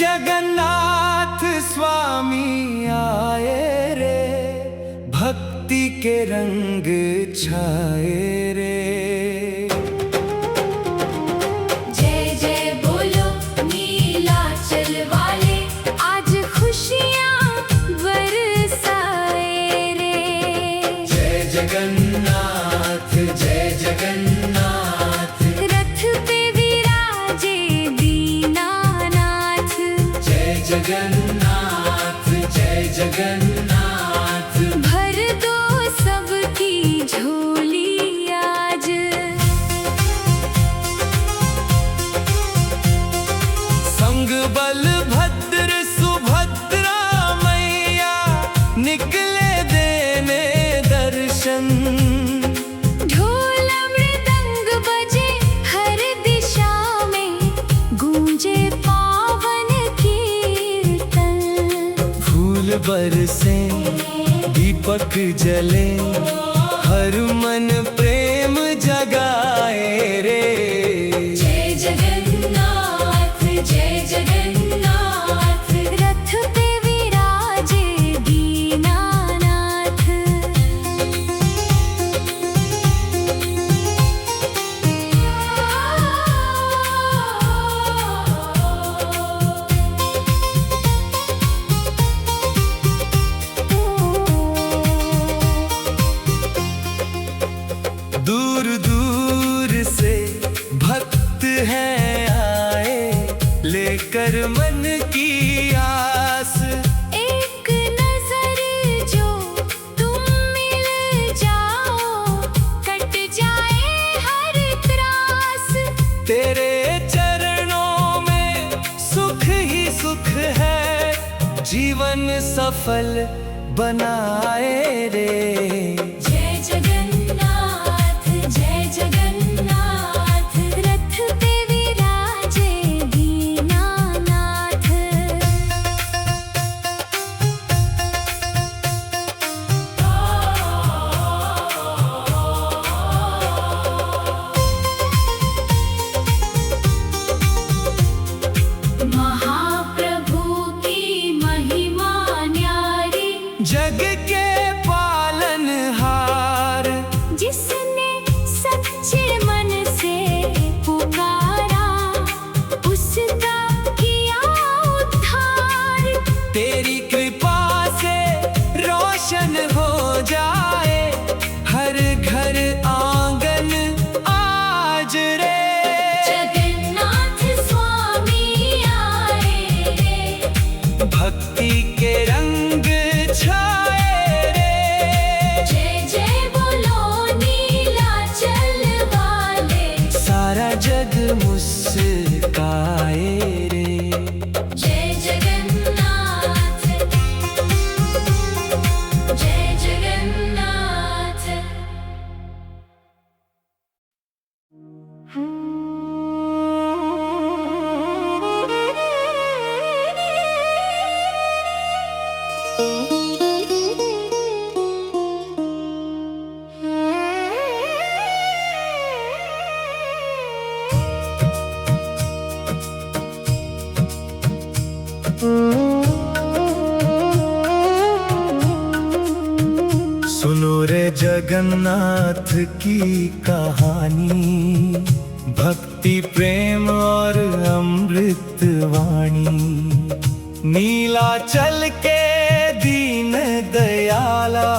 जगन्नाथ स्वामी आए रे, भक्ति के रंग छाए रे। जय जय बोलो नीलाचल वाले, आज खुशियाँ बरसाए रे। जय जगन्नाथ जय जगन्नाथ, रथ पे विराजे दीनानाथ। जय जगन्नाथ जय जगन्नाथ। भर दो सबकी झोली आज। संग बलभद्र सुभद्रा मैया, निकले देने दर्शन। ढोल मृदंग बजे हर दिशा में, गूंजे पावन कीर्तन। फूल बरसे दीपक जले, हर मन प्रेम जगाए रे। जय जगन्नाथ जय जगन्नाथ, रथ पे विराजे दीनानाथ। दूर दूर से भक्त हैं आए, लेकर मन की आस। एक नजर जो तुम मिल जाओ, कट जाए हर त्रास। तेरे चरणों में सुख ही सुख है, जीवन सफल बनाए रे। जय जगन्नाथ जय जगन्नाथ, रथ पे विराजे दीनानाथ। महाप्रभु की महिमा न्यारी, जग के पालनहार, जिसने सच्चे मन से पुकारा, उसका किया उद्धार। तेरी कृपा से रोशन हो जाए, हर घर आंगन आज रे। जगन्नाथ स्वामी आए रे, भक्ति के रंग छाए रे। जय जय बोलो नीलाचल वाले, सारा जग मुस्काए रे। जय जगन्नाथ जय जगन्नाथ। सुनो रे जगन्नाथ की कहानी, भक्ति प्रेम और अमृत वाणी। नीलाचल के दीन दयाला,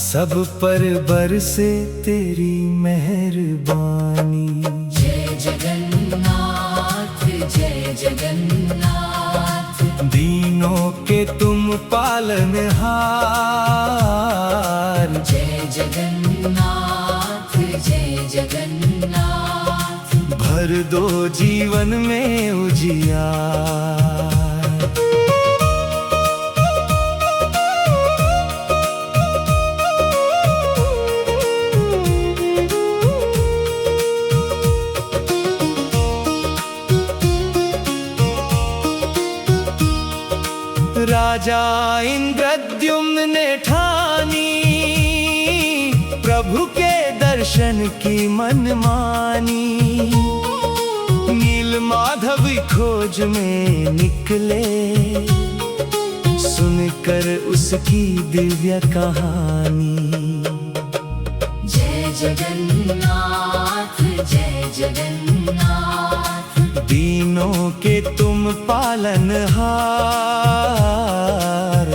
सब पर बरसे तेरी मेहरबानी। जय जगन्नाथ जय जगन्नाथ, दीनों के तुम पालनहार। जय जगन्नाथ जय जगन्नाथ। भर दो जीवन में उजियार। राजा इंद्रद्युम्न ने ठानी, प्रभु के दर्शन की मनमानी। नील माधव खोज में निकले, सुनकर उसकी दिव्य कहानी। जय जगन्नाथ जय जगन्नाथ, दीनों के तुम पालनहार।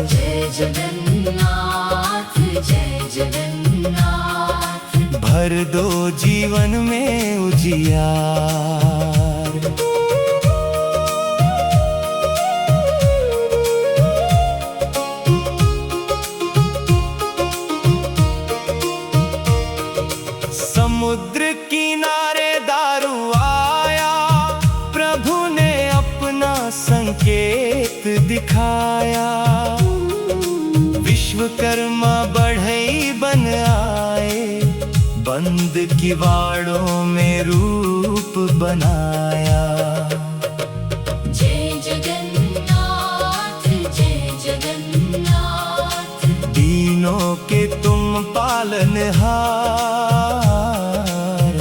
जय जगन्नाथ जय जगन्नाथ, भर दो जीवन में उजियार। समुद्र किनारे दारू आया, प्रभु ने अपना संकेत दिखाया। विश्वकर्मा बढ़ई बन आए, बंद किवाड़ों में रूप बनाया। जय जगन्नाथ जय जगन्नाथ, दीनों के तुम पालनहार।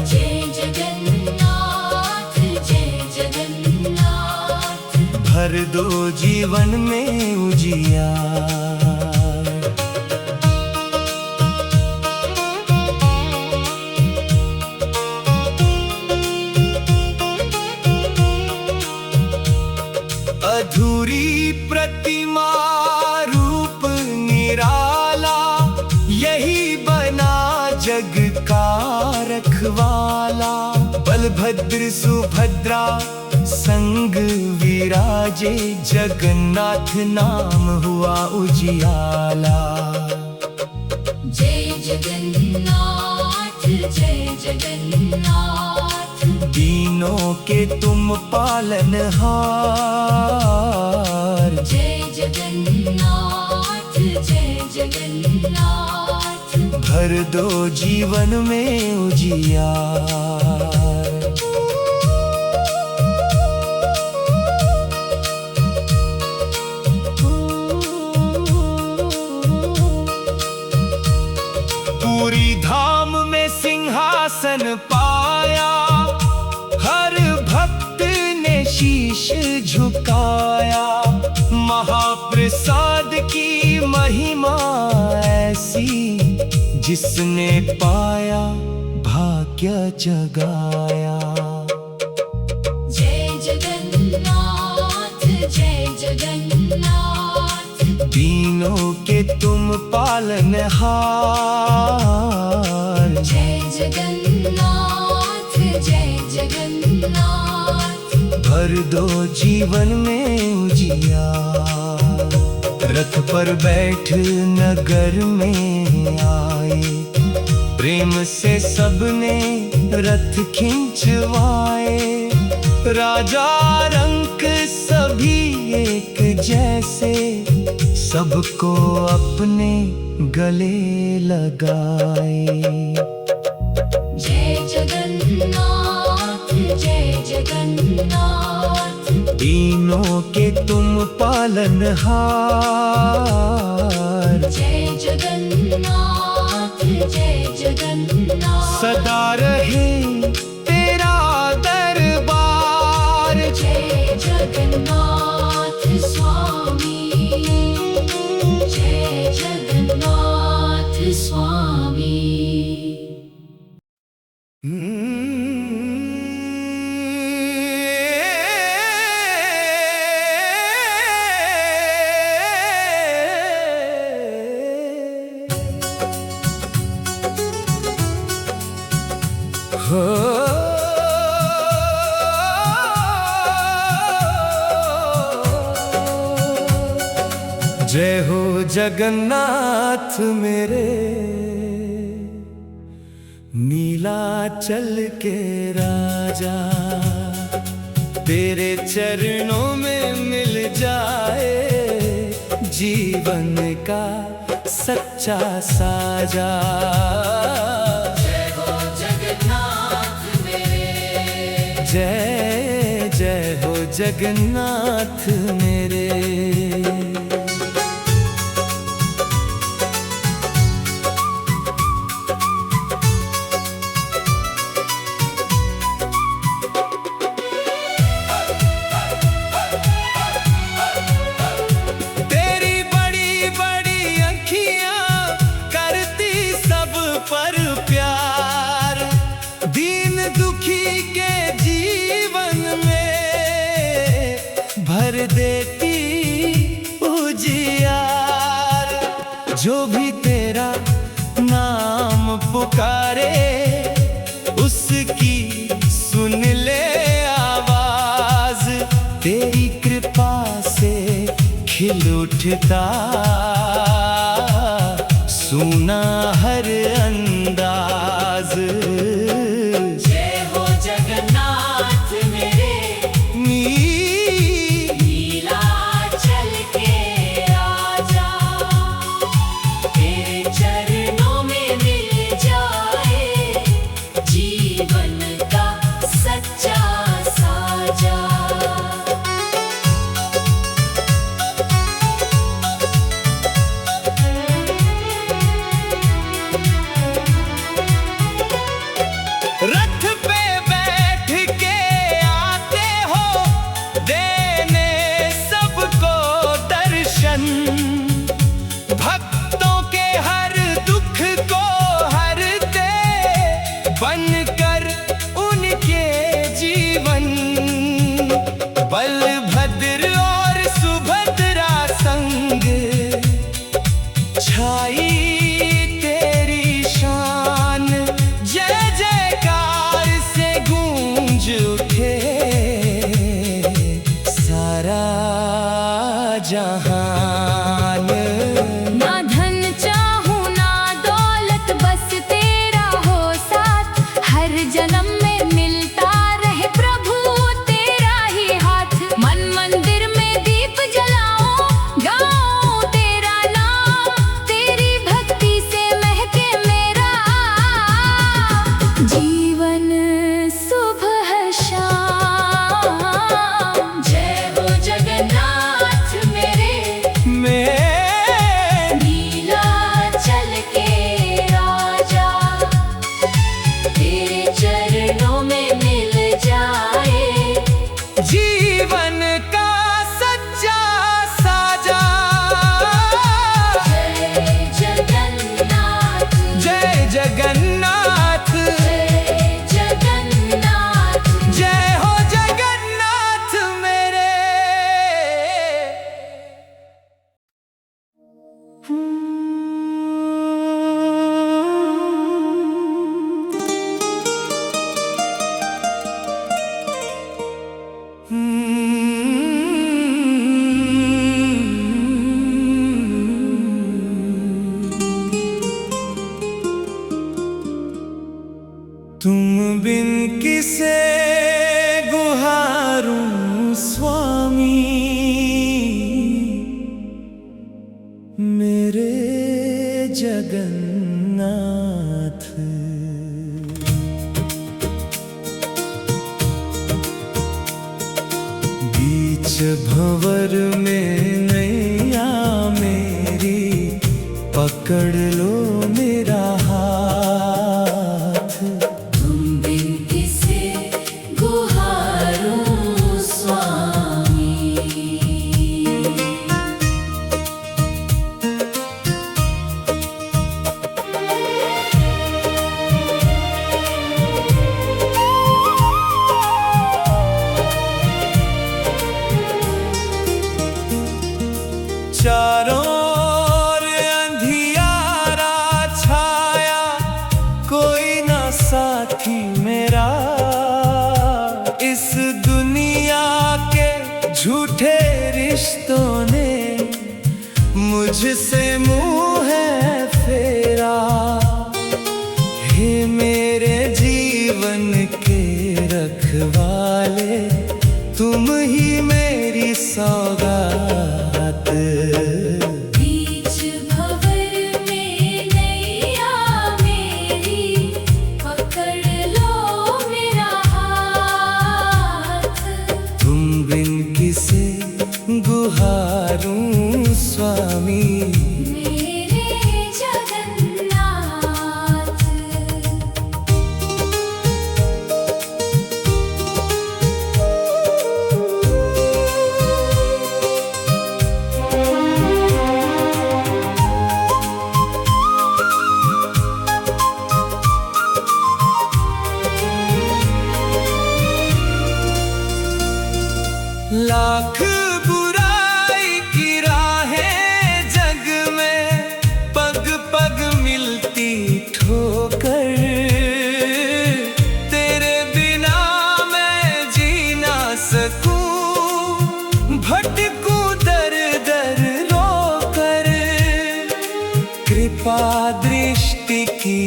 जय जगन्नाथ जय जगन्नाथ, भर दो जीवन में उजियार। अधूरी प्रतिमा रूप निराला, यही बना जग का रखवाला। बलभद्र सुभद्रा संग विराजे, जगन्नाथ नाम हुआ उजियाला। जय जगन्नाथ जय जगन्नाथ, दीनों के तुम पालनहार। जय जगन्नाथ जय जगन्नाथ, भर दो जीवन में उजियार। पूरी धाम में सिंहासन पाया, हर भक्त ने शीश झुकाया। महाप्रसाद की महिमा ऐसी, जिसने पाया भाग्य जगाया। जय जगन्नाथ जय जगन्नाथ, दीनों के तुम पालनहार। जय जगन्नाथ जय जगन्नाथ, भर दो जीवन में उजियार। रथ पर बैठ नगर में आए, प्रेम से सबने रथ खिंचवाए। राजा रंक सभी एक जैसे, सबको अपने गले लगाए। जय जगन्नाथ जय जगन्नाथ, दीनों के तुम पालनहार। जय जगन्नाथ जय जगन्नाथ, सदा रहे तेरा दरबार। जय जगन्नाथ स्वामी, जय जगन्नाथ स्वामी। जय हो जगन्नाथ मेरे, नीलाचल के राजा। तेरे चरणों में मिल जाए जीवन का सच्चा साजा। जय हो जगन्नाथ मेरे, जय जय हो जगन्नाथ मेरे। भर देती उजियार। जो भी तेरा नाम पुकारे उसकी सुन ले आवाज। तेरी कृपा से खिल उठता सुना हर अंदाज। जय हो जगन्नाथ मेरे, नीलाचल के राजा। तेरे चरणों में मिल जाए जीवन का सच्चा साजा। रथ पे बैठ के आते हो देने सबको दर्शन। भक्तों के हर दुख को हरते बनकर उनके जीवन। बलभद्र और सुभद्रा संग छाई तेरी शान। जय जयकार से गूंज उठे सारा जहान। ना धन चाहूं ना दौलत, बस तेरा हो साथ। हर जन्म में मिलता रहे प्रभु तेरा ही हाथ। मन मंदिर में दीप जलाऊं, गाऊं तेरा नाम। तेरी भक्ति से महके मेरा जीवन सुबह शाम। जय हो जगन्नाथ मेरे, नीलाचल के राजा। तेरे चरणों में मिल जाए जीवन का सच्चा साजा। जय जगन्नाथ, जय जगन्नाथ, जय जगन्नाथ। जय हो जगन्नाथ मेरे। तुम बिन किसे गुहारूं स्वामी, मेरे जगन्नाथ। बीच भंवर में नैया मेरी पकड़ लो मेरा हाथ। तुम बिन किसे गुहारूं स्वामी। चारों ओर अंधियारा छाया, कोई ना साथी मेरा। इस दुनिया के झूठे रिश्तों ने मुझसे मुंह है फेरा। हे मेरे जीवन के रखवाले, तुम ही मेरी सौगात। बीच भंवर में नैया मेरी पकड़ लो मेरा हाथ। तुम बिन किसे गुहारूं स्वामी, मेरे जगन्नाथ। लाख बुराई की राहें जग में, पग पग मिलती ठोकर। तेरे बिना मैं जी ना सकूं, भटकूं दर दर रोकर। कृपा दृष्टि की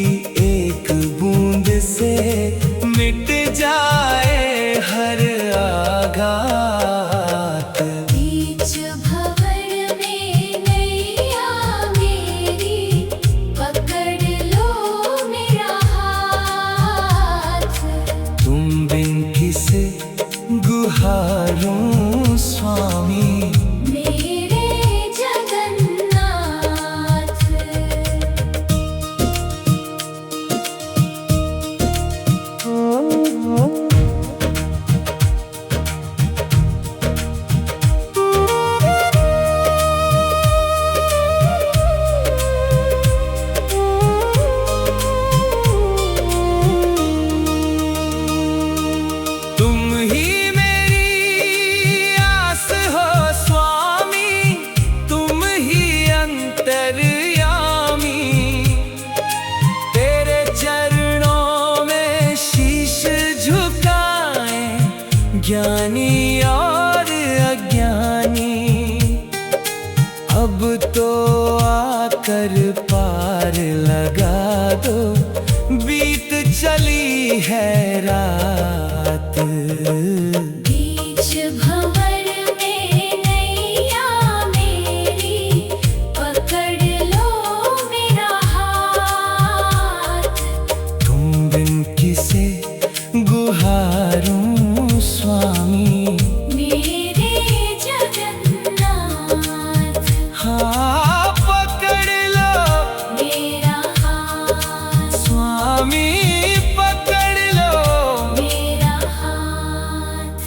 एक बूंद से मिट जाए हर आघात। बीच भंवर में नैया मेरी, पकड़ लो मेरा हाथ। तुम बिन किसे गुहारूं स्वामी, मेरे जगन्नाथ। तुम ही मेरी आस हो स्वामी, तुम ही अंतर्यामी। तेरे चरणों में शीश झुकाएं ज्ञानी और अज्ञानी। अब तो आकर पार लगा दो, बीत चली है रात। बीच भंवर में नैया मेरी, पकड़ लो मेरा हाथ। तुम बिन किसे गुहारूं स्वामी, मेरे जगन्नाथ। हाँ पकड़ लो मेरा हाथ, स्वामी, पकड़ लो। मेरा हाथ।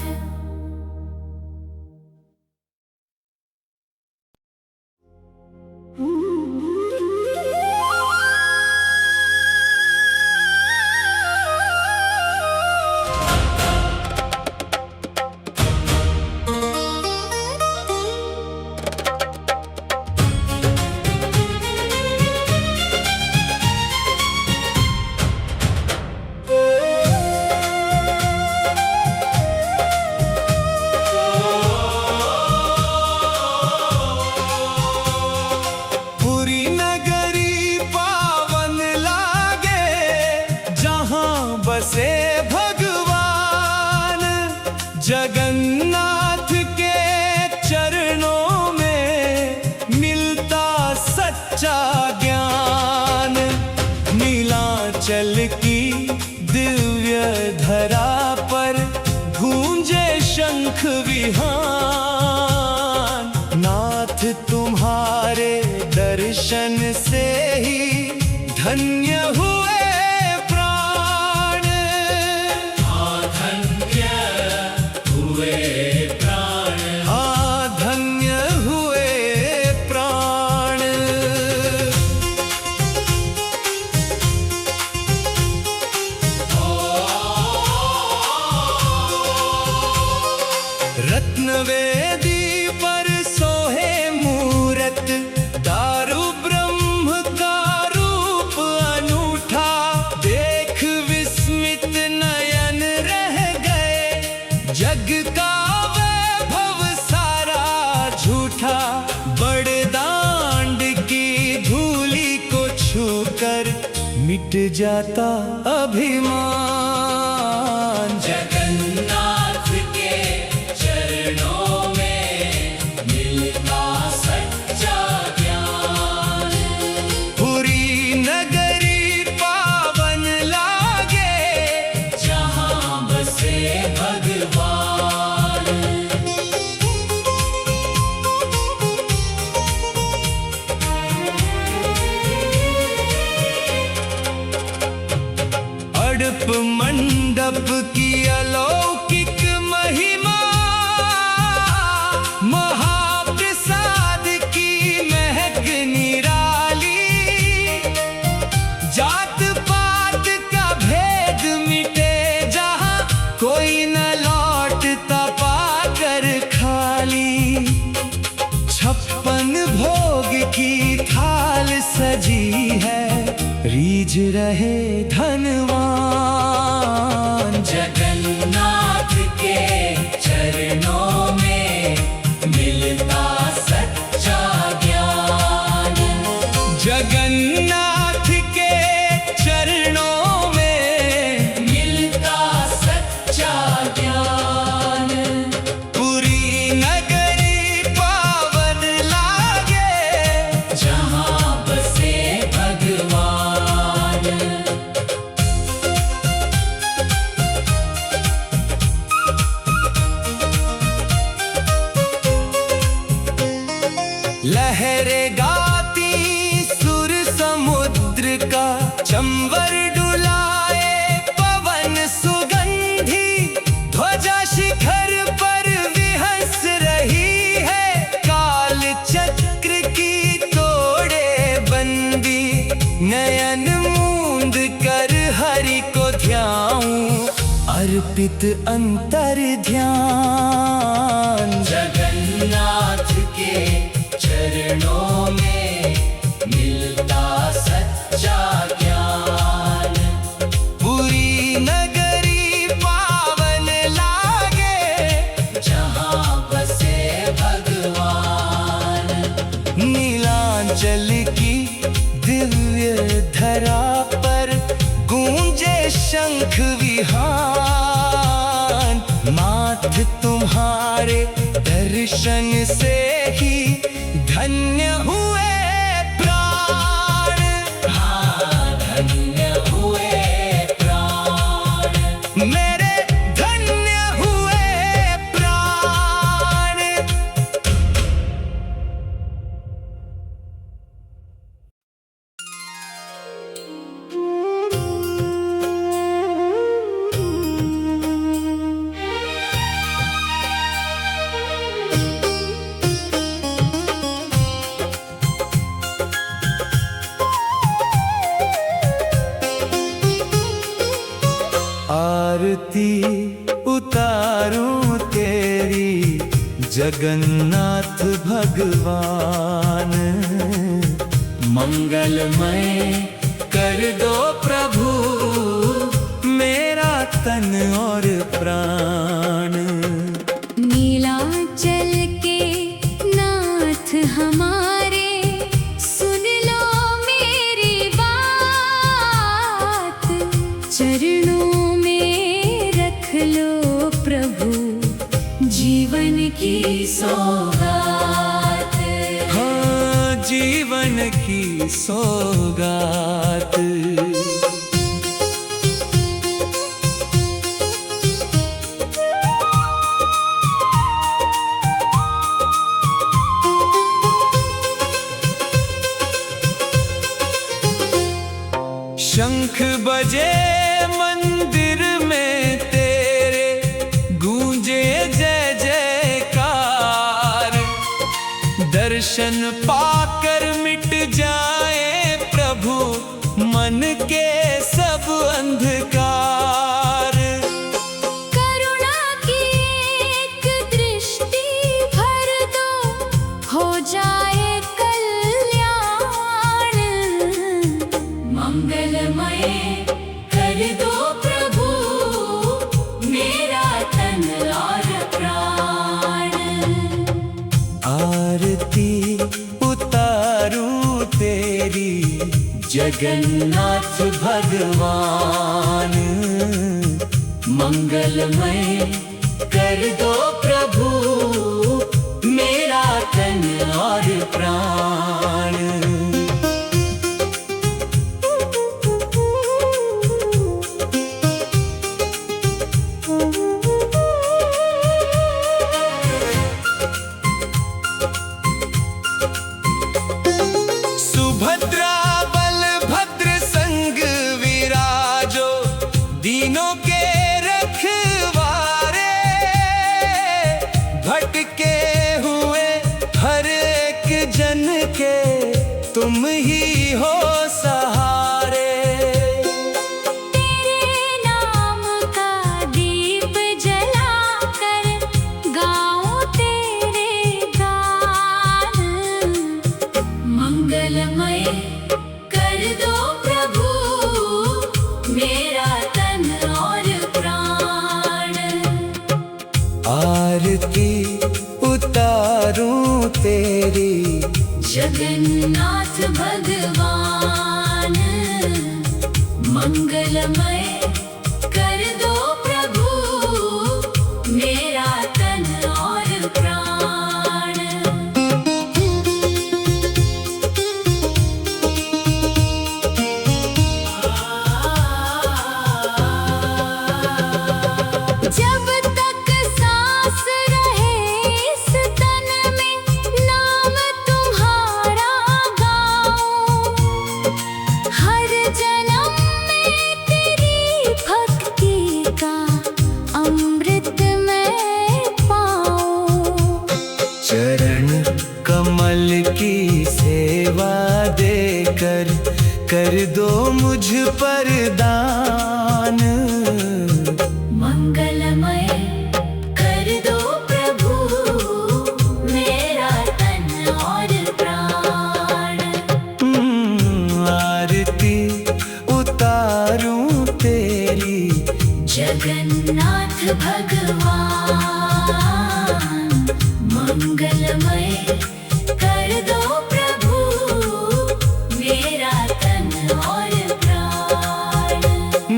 पूरी नगरी पावन लागे, जहां बसे भगवान। जगन्नाथ के चरणों में मिलता सच्चा ज्ञान। नीलांचल की दिव्य धरा पर गूंजे शंख विहान। नाथ तुम्हारे दर्शन से ही धन्य हुए प्राण। हाँ धन्य हुए प्राण, हाँ धन्य हुए प्राण। रत्नवेदी पर सोहे मूरत, दारु ब्रह्म का रूप अनूठा। देख विस्मित नयन रह गए, जग का वैभव सारा झूठा। बड़दांड की धूली को छूकर मिट जाता अभिमान। जगन्नाथ के चरणों में मिलता सच्चा ज्ञान। पूरी नगरी पावन लागे, जहां बसे भगवान। अड़प निज रहे धनवान। जगन्नाथ के चरणों में मिलता सच्चा ज्ञान। जगन्नाथ के चरणों में मिलता सच्चा ज्ञान। पूरी नगरी पावन लागे, जहाँ बसे भगवान। लहरे गाती सुर समुद्र का, चंवर डुलाए पवन सुगंधी। ध्वजा शिखर पर विहस रही है, काल चक्र की तोड़े बंदी। नयन मूंद कर हरि को ध्याऊं, अर्पित अंतर ध्यान। जगन्नाथ के चरणों में मिलता सच्चा ज्ञान। पूरी नगरी पावन लागे, जहाँ बसे भगवान। नीलांचल की दिव्य धरा पर गूंजे शंख विहान। माथ तुम्हारे दर्शन से ही धन्य हुए प्राण। हाँ, धन्य हुए प्राण। मेरे धन्य हुए प्राण। आरती उतारूं तेरी जगन्नाथ भगवान। मंगलमय कर दो प्रभु मेरा तन और प्राण। नीलांचल के नाथ हमारे, सुन लो मेरी बात। चरणों में रख लो प्रभु जीवन की सौगात। हाँ, जीवन की सौगात। शंख बजे मंदिर में तेरे, गूंजे जय जयकार। दर्शन पाकर मिट जाए प्रभु मन के सब अंधकार। करुणा की एक दृष्टि भर दो, हो जाए कल्याण। मंगलमय कर दो प्रभु मेरा तन और प्राण। आरती उतारूं तेरी जगन्नाथ भगवान। मंगलमय कर दो प्रभु मेरा तन और प्राण। सुभद्रा बलभद्र संग विराजो, दीनों के रखवारे। उतारूं तेरी। जगन्नाथ भगवान मंगलमय कर दो प्रभु मेरा तन और प्राण। जब तक सांस रहे इस तन में नाम तुम्हारा गाऊं। हर जन्म में तेरी भक्ति का अमृत मैं पाऊं। चरण कमल की सेवा देकर कर दो मुझ पर दान। मंगलमय कर दो प्रभु मेरा तन और प्राण। आरती उतारूं तेरी। जगन्नाथ भगवान मंगलमय कर दो प्रभु मेरा तन और प्राण।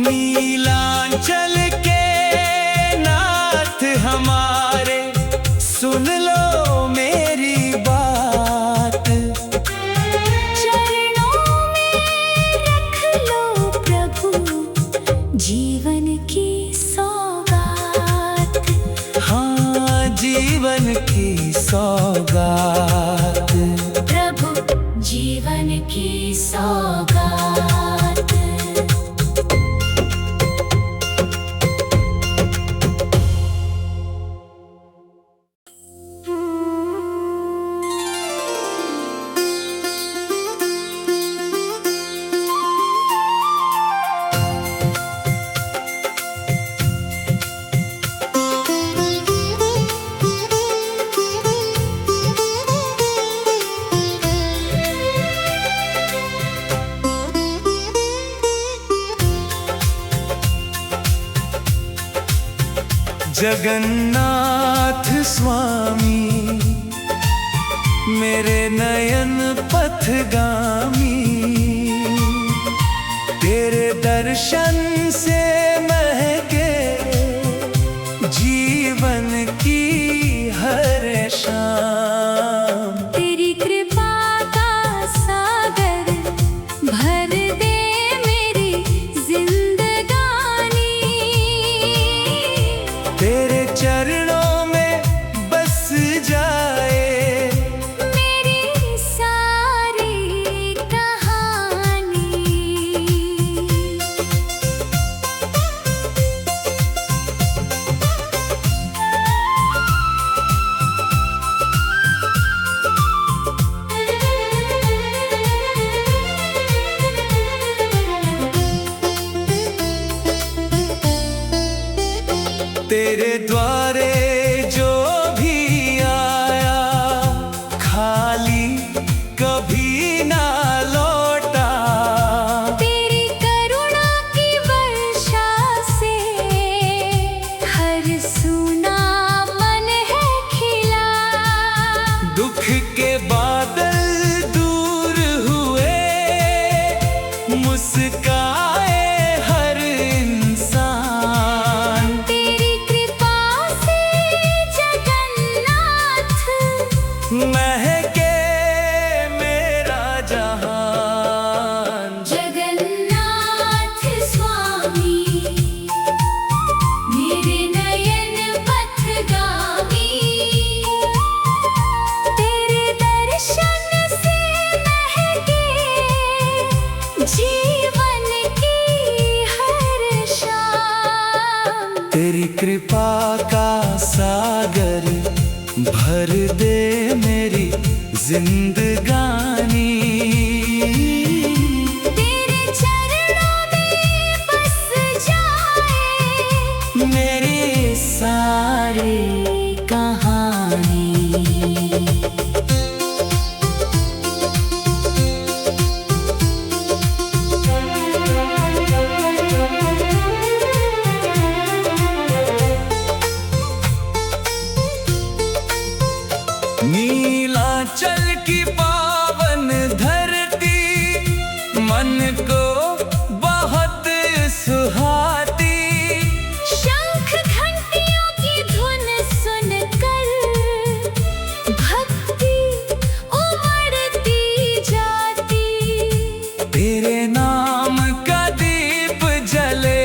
नीलांचल के नाथ हमारे सुन लो मेरी बात। चरणों में रख लो प्रभु जीवन की सौगात। हाँ, जीवन की सौगात। प्रभु जीवन की सौगात। जगन्नाथ स्वामी मेरे नयन पथगामी। तेरे दर्शन से महके जीवन की हर शाम। तेरी कृपा का सागर भर दे मेरी जिंदगानी। तेरे चरणों में बस जाए मेरी सारी कहानी। तेरे द्वारे जो भी आया खाली कभी ना लौटा। तेरी करुणा की वर्षा से हर सूना मन है खिला। दुख के बादल दूर हुए मुस्काए हर इंसान। तेरी कृपा से जगन्नाथ महके मेरा जहान। जगन्नाथ स्वामी मेरे नयन पथगामी। तेरे दर्शन से महके जीवन की हर शाम। तेरी कृपा का सागर भर दे मेरी जिंदगानी। तेरे चरणों में बस जाए मेरी सारी कहानी। नीलांचल की पावन धरती मन को बहुत सुहाती। शंख घंटियों की धुन सुनकर भक्ति उमड़ती जाती। तेरे नाम का दीप जले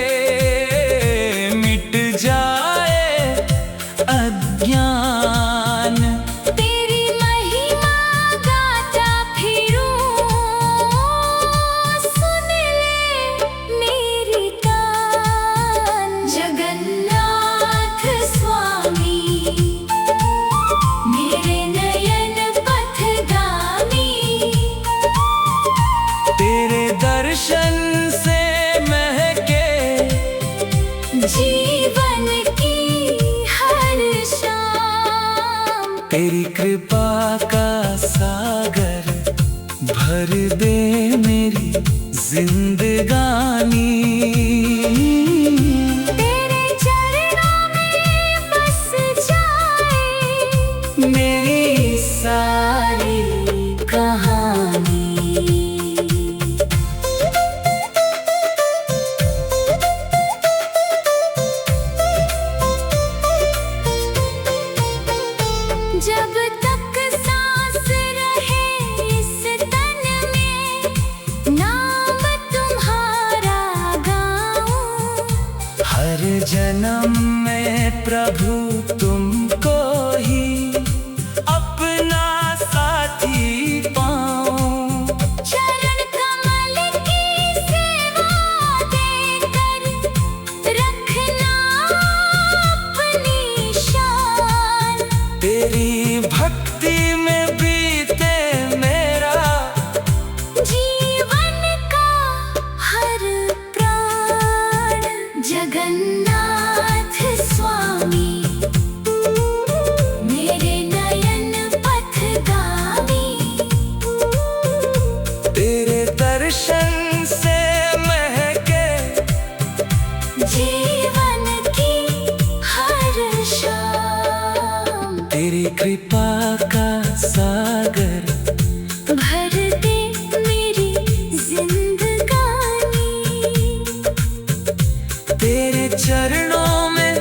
मिट जाए अज्ञान। तेरी महिमा गाता फिरूं, सुन ले मेरी तान। जगन्नाथ स्वामी मेरे नयन पथगामी। तेरे दर्शन से महके जीवन की हर शाम। तेरी कृपा का सागर भर दे मेरी जिंदगानी। तेरे चरणों में बस जाए मेरी सारी कहानी। जब तक सांस रहे इस तन में, नाम तुम्हारा गाऊं। हर जन्म में प्रभु तुमको ही अपना साथी पाऊं। चरण कमल की सेवा देकर रखना अपनी शान। तेरी भक्ति में बीते मेरा जीवन का हर प्राण। जगन्नाथ स्वामी मेरे नयन पथगामी। तेरे दर्शन से महके जीवन की हर शाम। तेरी कृपा का सागर भर दे मेरी जिंदगानी। तेरे चरणों में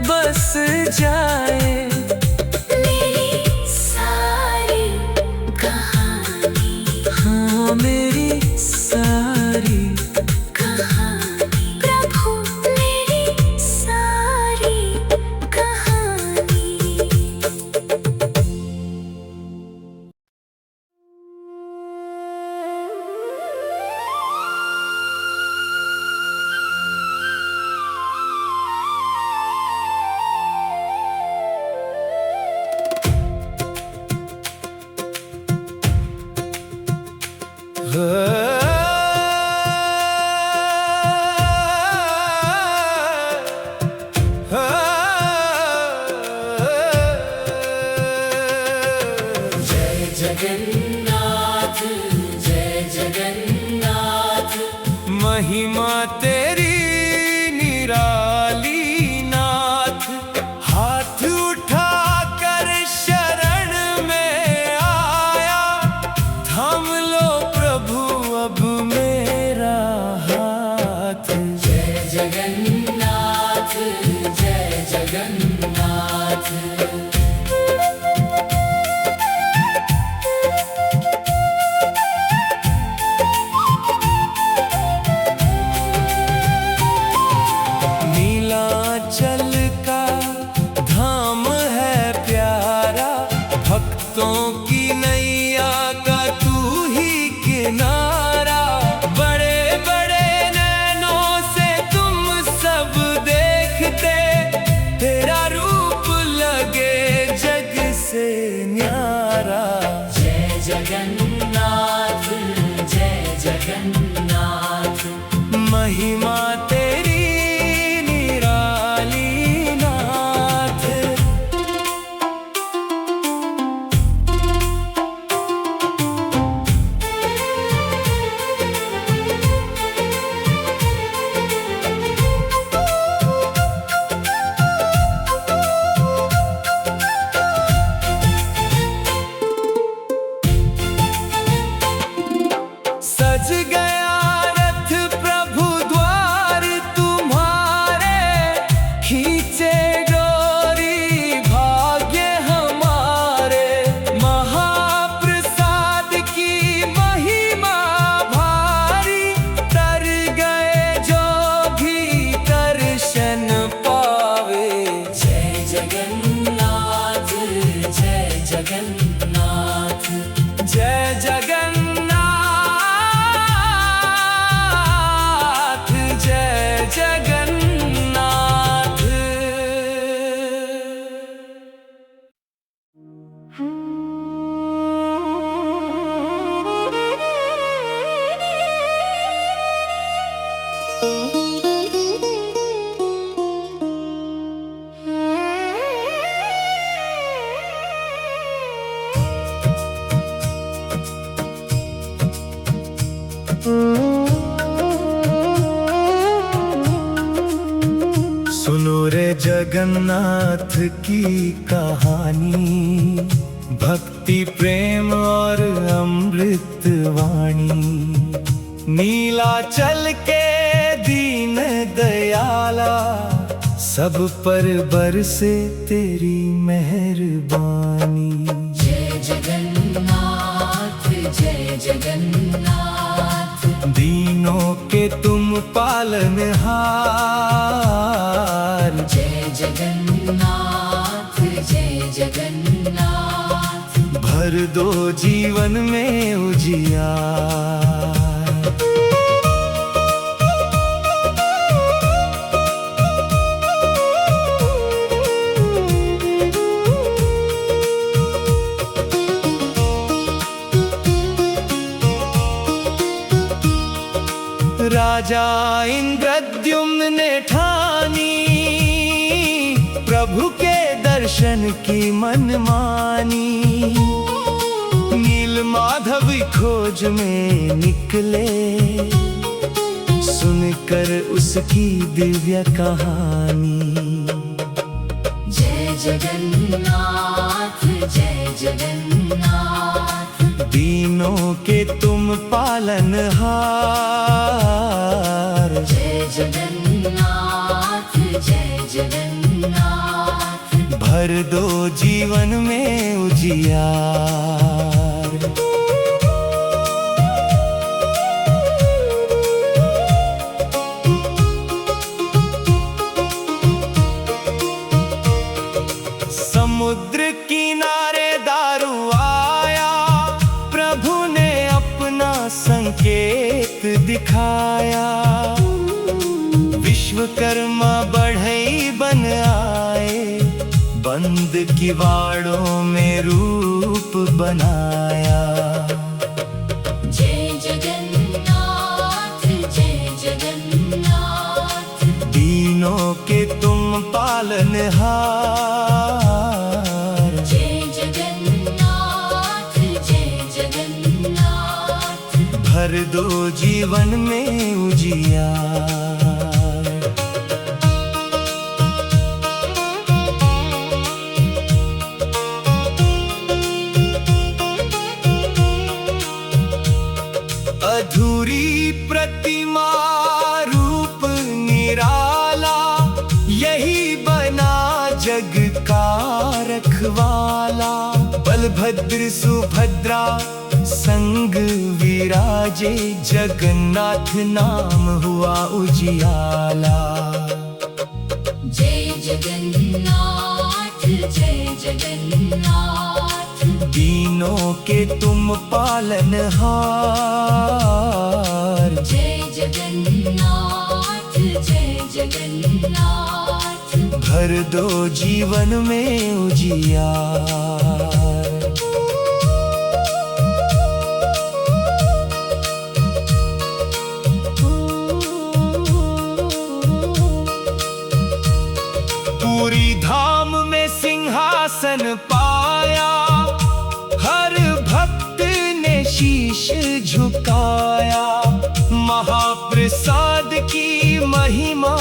बस जाए मेरी सारी कहानी। हाँ मेरी सारी कहानी प्रभु मेरी सारी कहानी। जय जगन्नाथ जय जगन्नाथ। महिमा तेरी निराली नाथ। हाथ उठाकर शरण में आया, थाम लो प्रभु अब मेरा हाथ। जय जगन्नाथ जय जगन्नाथ। नीलांचल का धाम है प्यारा, भक्तों की नैया का तू ही किनारा। बड़े बड़े नैनों से तुम सब देखते, तेरा रूप लगे जग से न्यारा। जय जगन्नाथ जय जगन्नाथ। महिमा तेरी निराली नाथ। जगन्नाथ जय जगन्नाथ, जय जगन्नाथ। सुनो रे जगन्नाथ की कहानी, भक्ति प्रेम और अमृत वाणी। नीलाचल के दीन दयाला, सब पर बरसे तेरी मेहरबानी। जय जगन्नाथ जय जगन्नाथ दीनों के तुम पालनहार। जय जगन्नाथ जय जगन्नाथ भर दो जीवन में उजियार। राजा इंद्रद्युम्न ने ठानी, प्रभु के दर्शन की मनमानी। नील माधव खोज में निकले, सुनकर उसकी दिव्य कहानी। जय जगन्नाथ जय जगन्नाथ दीनों के तुम पालनहार। जय जगन्नाथ जय जगन्नाथ भर दो जीवन में उजियार। समुद्र किनारे दारू आया, प्रभु ने अपना संकेत दिखाया। विश्वकर्मा बढ़ई बन आए, बंद किवाड़ों में रूप बनाया। जय जगन्नाथ जय जगन्नाथ दीनों के तुम पालनहार। जय जगन्नाथ जय जगन्नाथ भर दो जीवन में उजियार। अधूरी प्रतिमा रूप निराला, यही बना जग का रखवाला। बलभद्र सुभद्रा संग विराजे, जगन्नाथ नाम हुआ उजियाला। जय जगन्नाथ जय जगन्नाथ दीनों के तुम पालनहार। जय जगन्नाथ जय जगन्नाथ भर दो जीवन में उजियार। पूरी धाम में सिंहासन पाया, हर भक्त ने शीश झुकाया। महाप्रसाद की महिमा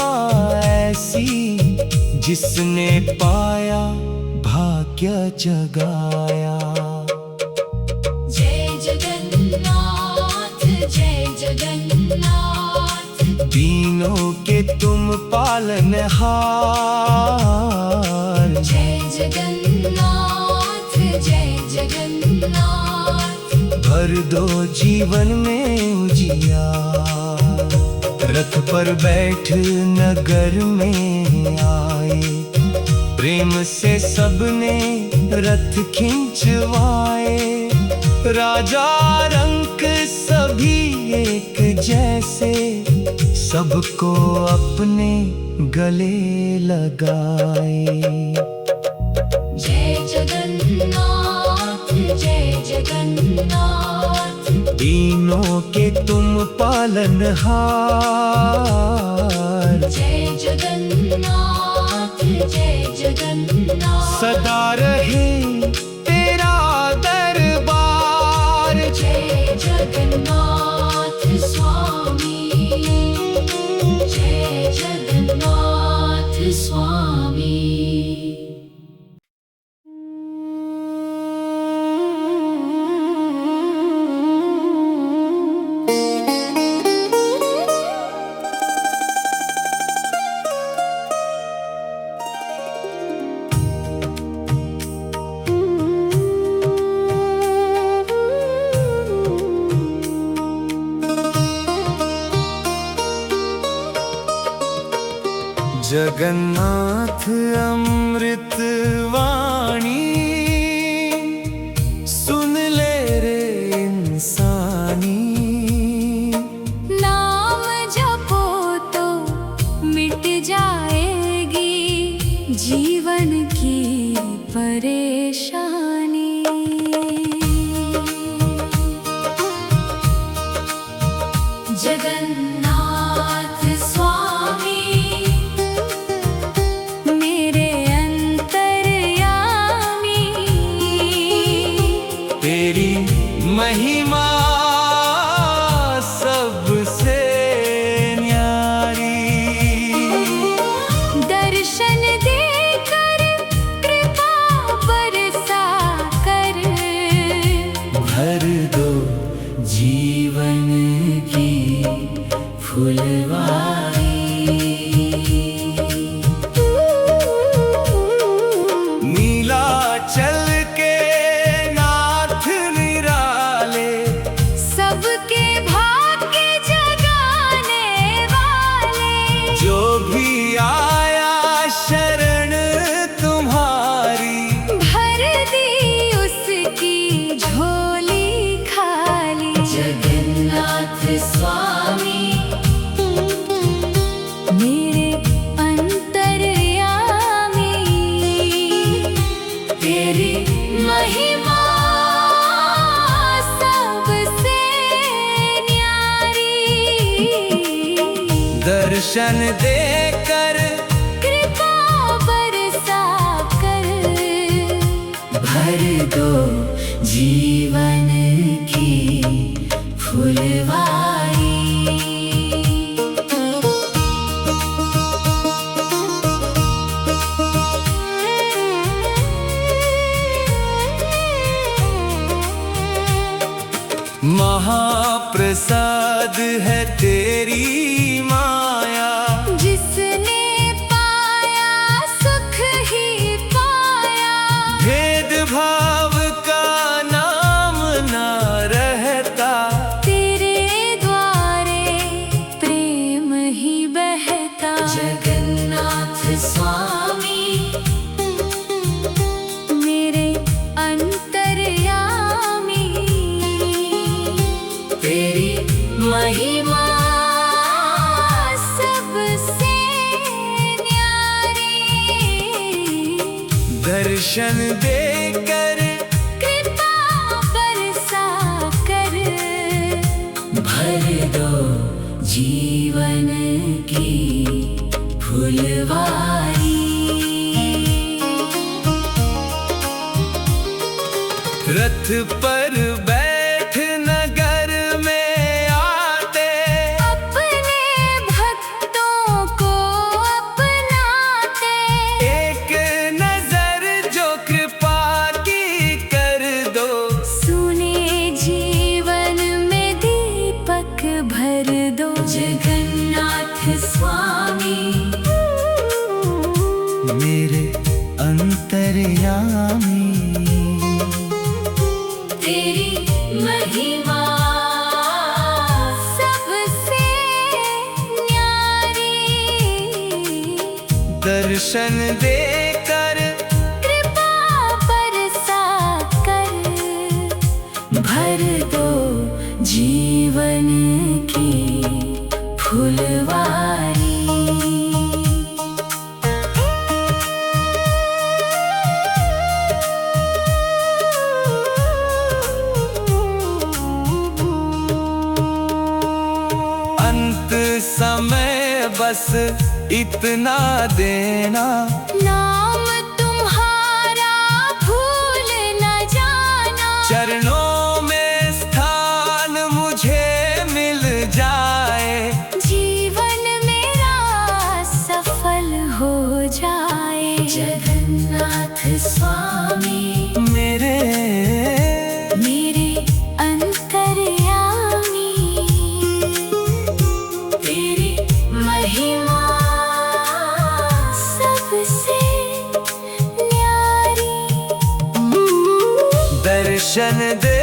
ऐसी, जिसने पाया भाग्य जगाया। जय जगन्नाथ जय जगन्नाथ दीनों के तुम पालनहार। जय जगन्नाथ जय जगन्नाथ भर दो जीवन में उजियार। रथ पर बैठ नगर में आए, प्रेम से सबने रथ खिंचवाए। राजा रंक सभी एक जैसे, सबको अपने गले लगाए। जय जगन्नाथ जय जगन्नाथ, दीनों के तुम पालनहार। जय जगन्नाथ जय जगन्नाथ, सदा रहे तेरा दरबार। जय जगन्नाथ स्वामी, जय जगन्नाथ स्वामी। जगन्नाथ अमृत वाणी, सुन ले रे इंसानी। नाम जपो तो मिट जाएगी जीवन की परेशानी। जगन्नाथ स्वामी, मेरे अंतर्यामी, तेरी महिमा सबसे न्यारी। दर्शन देकर कृपा बरसा कर, भर दो जीवन की फुलवारी। नीलाचल के नाथ निराले, सबके भाग्य जगाने वाले। जो भी आया शरण तुम्हारी, भर दी उसकी झोली खाली। जगन्नाथ स्वामी, मेरे अंतर्यामी, तेरी महिमा सबसे न्यारी। दर्शन देकर कृपा बरसा कर, भर दो जीवन की फुलवारी। महाप्रसाद है तेरी माया। जिसने पाया सुख ही पाया। भेदभाव का नाम ना रहता, तेरे द्वारे प्रेम ही बहता। जगन्नाथ स्वामी, मेरे अंतर्यामी, तेरी महिमा सबसे न्यारी। दर्शन देकर कृपा बरसा कर, भर दो जीवन की फुलवारी। रथ पर बैठ नगर में आते, अपने भक्तों को अपनाते। एक नजर जो कृपा की कर दो। सुने जीवन में दीपक भर दो। जगन्नाथ स्वामी, मेरे अंतर्यामी, तेरी महिमा सबसे न्यारी। दर्शन देकर कृपा बरसा बस इतना देना, नाम तुम्हारा भूल न जाना। चरणों में स्थान मुझे मिल जाए, जीवन मेरा सफल हो जाए। जगन्नाथ स्वामी मेरे अंतर्यामी, तेरी महिमा सबसे न्यारी। दर्शन दे